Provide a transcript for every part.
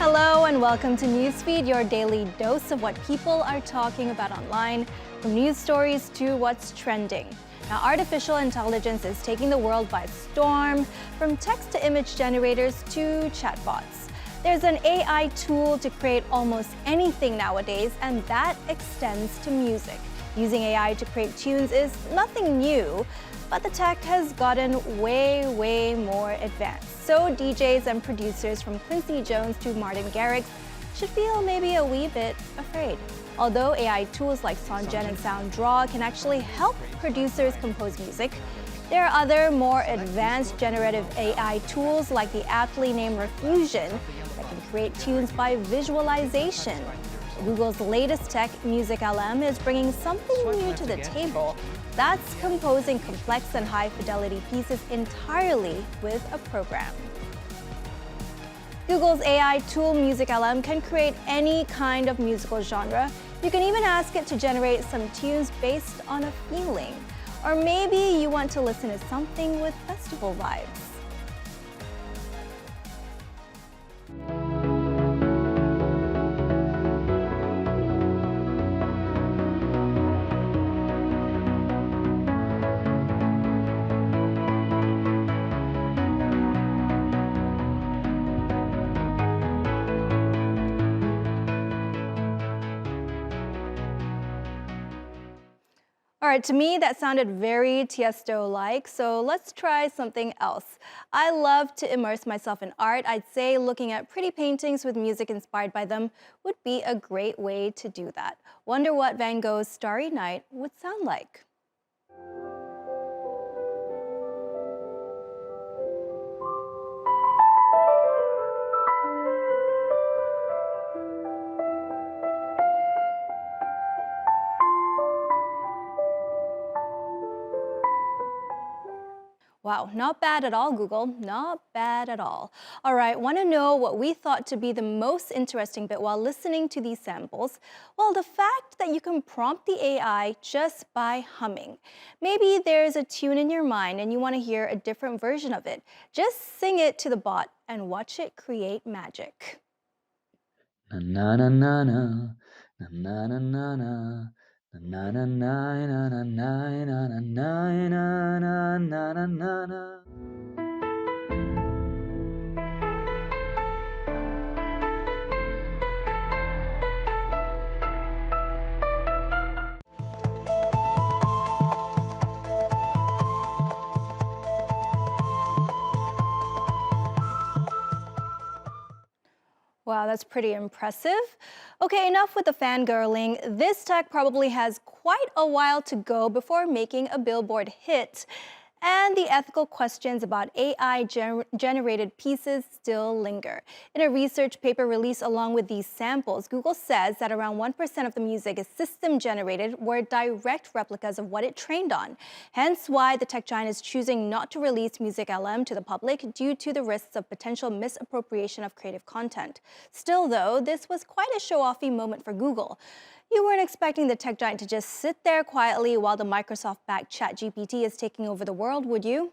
Hello and welcome to Newsfeed, your daily dose of what people are talking about online, from news stories to what's trending. Now, artificial intelligence is taking the world by storm, from text-to-image generators to chatbots. There's an AI tool to create almost anything nowadays, and that extends to music. Using AI to create tunes is nothing new, but the tech has gotten way more advanced. So DJs and producers from Quincy Jones to Martin Garrix should feel maybe a wee bit afraid. Although AI tools like SoundGen and SoundDraw can actually help producers compose music, there are other more advanced generative AI tools like the aptly named Refusion that can create tunes by visualization. Google's latest tech, Music LM, is bringing something new to the table. That's composing complex and high-fidelity pieces entirely with a program. Google's AI tool, Music LM, can create any kind of musical genre. You can even ask it to generate some tunes based on a feeling. Or maybe you want to listen to something with festival vibes. All right, to me, that sounded very Tiesto-like, so let's try something else. I love to immerse myself in art. I'd say looking at pretty paintings with music inspired by them would be a great way to do that. Wonder what Van Gogh's Starry Night would sound like. Wow, not bad at all, Google. Not bad at all. All right, want to know what we thought to be the most interesting bit while listening to these samples? Well, the fact that you can prompt the AI just by humming. Maybe there's a tune in your mind and you want to hear a different version of it. Just sing it to the bot and watch it create magic. Na na na na na na na na na. Na na na na na na na na na na na na na. Wow, that's pretty impressive. Okay, enough with the fangirling. This tech probably has quite a while to go before making a Billboard hit. And the ethical questions about AI-generated pieces still linger. In a research paper released along with these samples, Google says that around 1% of the music is system-generated were direct replicas of what it trained on. Hence why the tech giant is choosing not to release Music LM to the public due to the risks of potential misappropriation of creative content. Still, though, this was quite a show-offy moment for Google. You weren't expecting the tech giant to just sit there quietly while the Microsoft-backed ChatGPT is taking over the world, would you?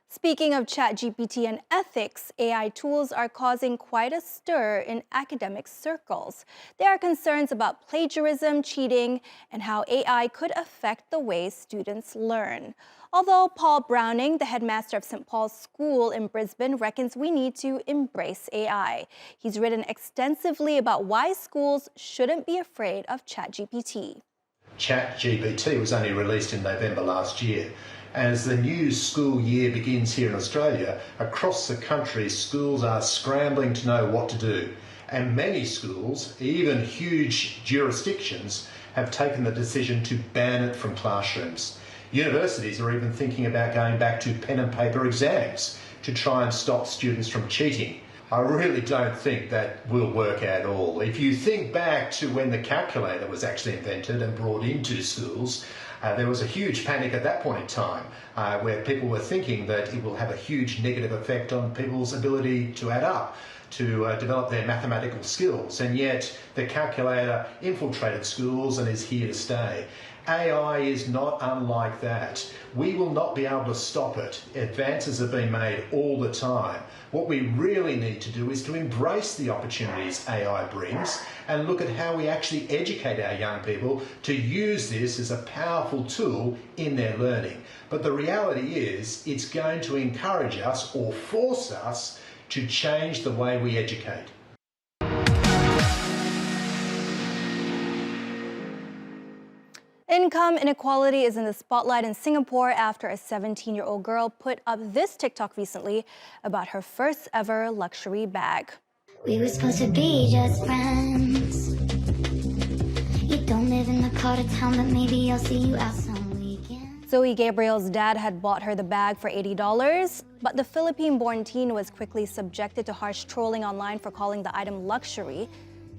Speaking of ChatGPT and ethics, AI tools are causing quite a stir in academic circles. There are concerns about plagiarism, cheating, and how AI could affect the way students learn. Although Paul Browning, the headmaster of St. Paul's School in Brisbane, reckons we need to embrace AI. He's written extensively about why schools shouldn't be afraid of ChatGPT. ChatGPT was only released in November last year. As the new school year begins here in Australia, across the country, schools are scrambling to know what to do. And many schools, even huge jurisdictions, have taken the decision to ban it from classrooms. Universities are even thinking about going back to pen and paper exams to try and stop students from cheating. I really don't think that will work at all. If you think back to when the calculator was actually invented and brought into schools, there was a huge panic at that point in time. where people were thinking that it will have a huge negative effect on people's ability to add up, to develop their mathematical skills, and yet the calculator infiltrated schools and is here to stay. AI is not unlike that. We will not be able to stop it. Advances are being made all the time. What we really need to do is to embrace the opportunities AI brings and look at how we actually educate our young people to use this as a powerful tool in their learning. But the reality is it's going to encourage us or force us to change the way we educate. Income inequality is in the spotlight in Singapore after a 17-year-old girl put up this TikTok recently about her first ever luxury bag. We were supposed to be just friends. You don't live in the part of town, but maybe I'll see you out some weekend. Zoe Gabriel's dad had bought her the bag for $80, but the Philippine-born teen was quickly subjected to harsh trolling online for calling the item luxury.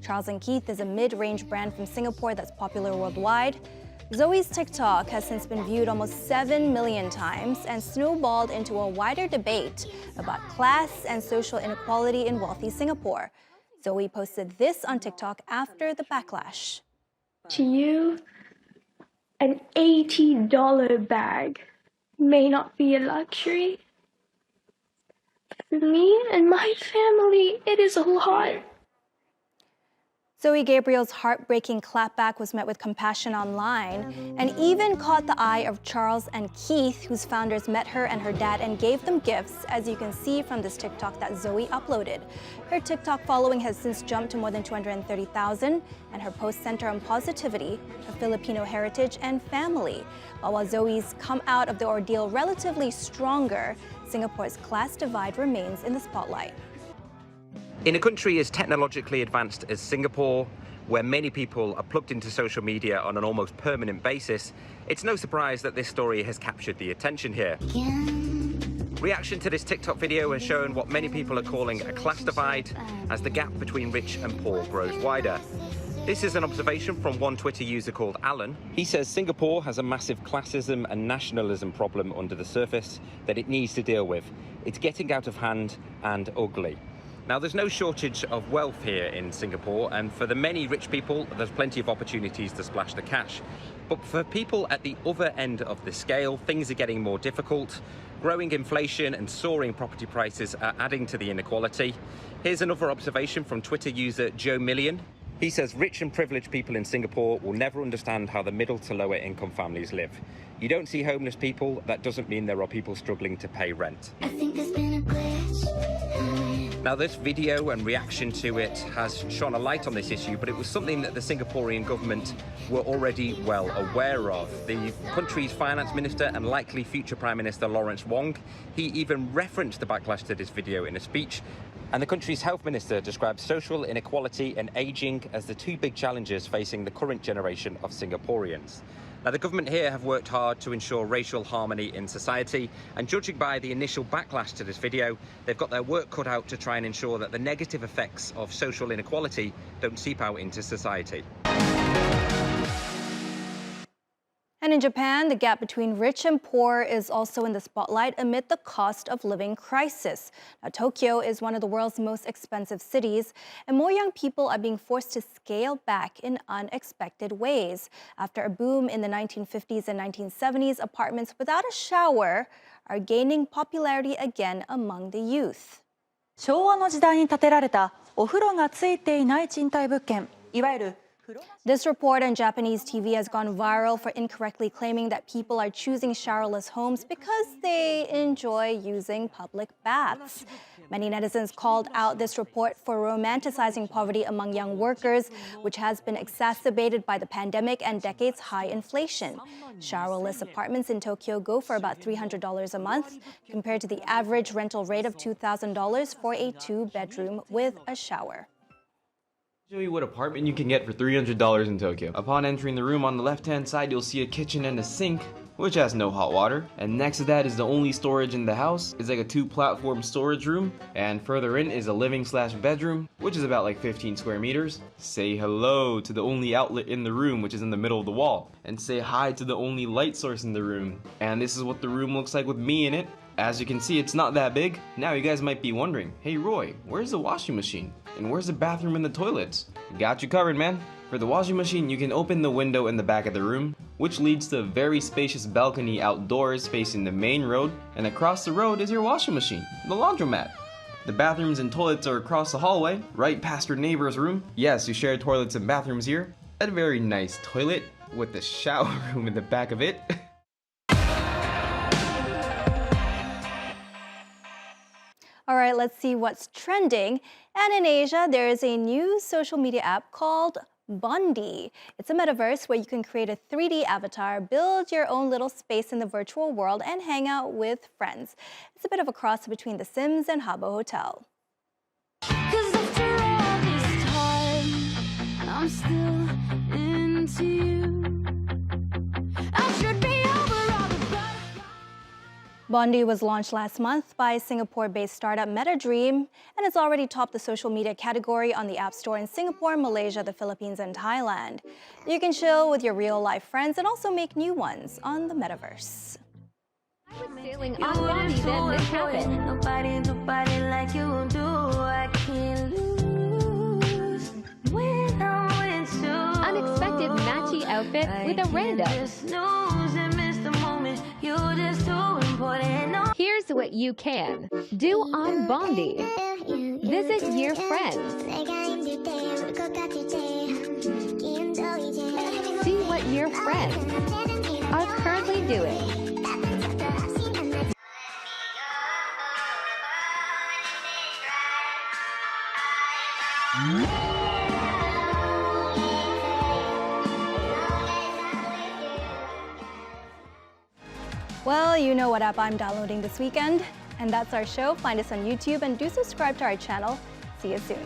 Charles & Keith is a mid-range brand from Singapore that's popular worldwide. Zoe's TikTok has since been viewed almost 7 million times and snowballed into a wider debate about class and social inequality in wealthy Singapore. Zoe posted this on TikTok after the backlash. To you, an $80 bag may not be a luxury. For me and my family, it is a lot. Zoe Gabriel's heartbreaking clapback was met with compassion online and even caught the eye of Charles and Keith, whose founders met her and her dad and gave them gifts, as you can see from this TikTok that Zoe uploaded. Her TikTok following has since jumped to more than 230,000, and her posts center on positivity, her Filipino heritage, and family. But while Zoe's come out of the ordeal relatively stronger, Singapore's class divide remains in the spotlight. In a country as technologically advanced as Singapore, where many people are plugged into social media on an almost permanent basis, it's no surprise that this story has captured the attention here. Reaction to this TikTok video has shown what many people are calling a class divide as the gap between rich and poor grows wider. This is an observation from one Twitter user called Alan. He says Singapore has a massive classism and nationalism problem under the surface that it needs to deal with. It's getting out of hand and ugly. Now, there's no shortage of wealth here in Singapore, and for the many rich people, there's plenty of opportunities to splash the cash. But for people at the other end of the scale, things are getting more difficult. Growing inflation and soaring property prices are adding to the inequality. Here's another observation from Twitter user Joe Million. He says rich and privileged people in Singapore will never understand how the middle to lower income families live. You don't see homeless people, that doesn't mean there are people struggling to pay rent. I think there's been a glitch. Now, this video and reaction to it has shone a light on this issue, but it was something that the Singaporean government were already well aware of. The country's finance minister and likely future Prime Minister Lawrence Wong, he even referenced the backlash to this video in a speech. And the country's health minister described social inequality and ageing as the two big challenges facing the current generation of Singaporeans. Now, the government here have worked hard to ensure racial harmony in society, and judging by the initial backlash to this video, they've got their work cut out to try and ensure that the negative effects of social inequality don't seep out into society. And in Japan, the gap between rich and poor is also in the spotlight amid the cost of living crisis. Now, Tokyo is one of the world's most expensive cities, and more young people are being forced to scale back in unexpected ways. After a boom in the 1950s and 1970s, apartments without a shower are gaining popularity again among the youth. 昭和の時代に建てられたお風呂がついていない賃貸物件、いわゆる This report on Japanese TV has gone viral for incorrectly claiming that people are choosing showerless homes because they enjoy using public baths. Many netizens called out this report for romanticizing poverty among young workers, which has been exacerbated by the pandemic and decades high inflation. Showerless apartments in Tokyo go for about $300 a month, compared to the average rental rate of $2,000 for a two-bedroom with a shower. Show you what apartment you can get for $300 in Tokyo. Upon entering the room, on the left hand side you'll see a kitchen and a sink, which has no hot water, and next to that is the only storage in the house. It's like a 2-platform storage room, and further in is a living/bedroom, which is about like 15 square meters. Say hello to the only outlet in the room, which is in the middle of the wall, and say hi to the only light source in the room. And this is what the room looks like with me in it. As you can see, it's not that big. Now you guys might be wondering, hey Roy, where's the washing machine? And where's the bathroom and the toilets? Got you covered, man. For the washing machine, you can open the window in the back of the room, which leads to a very spacious balcony outdoors facing the main road, and across the road is your washing machine, the laundromat. The bathrooms and toilets are across the hallway, right past your neighbor's room. Yes, you share toilets and bathrooms here. A very nice toilet with the shower room in the back of it. All right, let's see what's trending. And in Asia, there is a new social media app called Bondi. It's a metaverse where you can create a 3D avatar, build your own little space in the virtual world, and hang out with friends. It's a bit of a cross between The Sims and Habbo Hotel. 'Cause after all this time, I'm still into you. I should be over all the butterflies. Bondi was launched last month by Singapore-based startup MetaDream, and it's already topped the social media category on the App Store in Singapore, Malaysia, the Philippines, and Thailand. You can chill with your real-life friends and also make new ones on the metaverse. Sailing on Bondi, then this happened. Nobody like you do. I can't lose when I'm with you. Unexpected matchy outfit with a random. Just snooze and miss the moment. You're just too important. No. Here's what you can do on Bondi. Visit your friends. See what your friends are currently doing. Well, you know what app I'm downloading this weekend. And that's our show. Find us on YouTube and do subscribe to our channel. See you soon.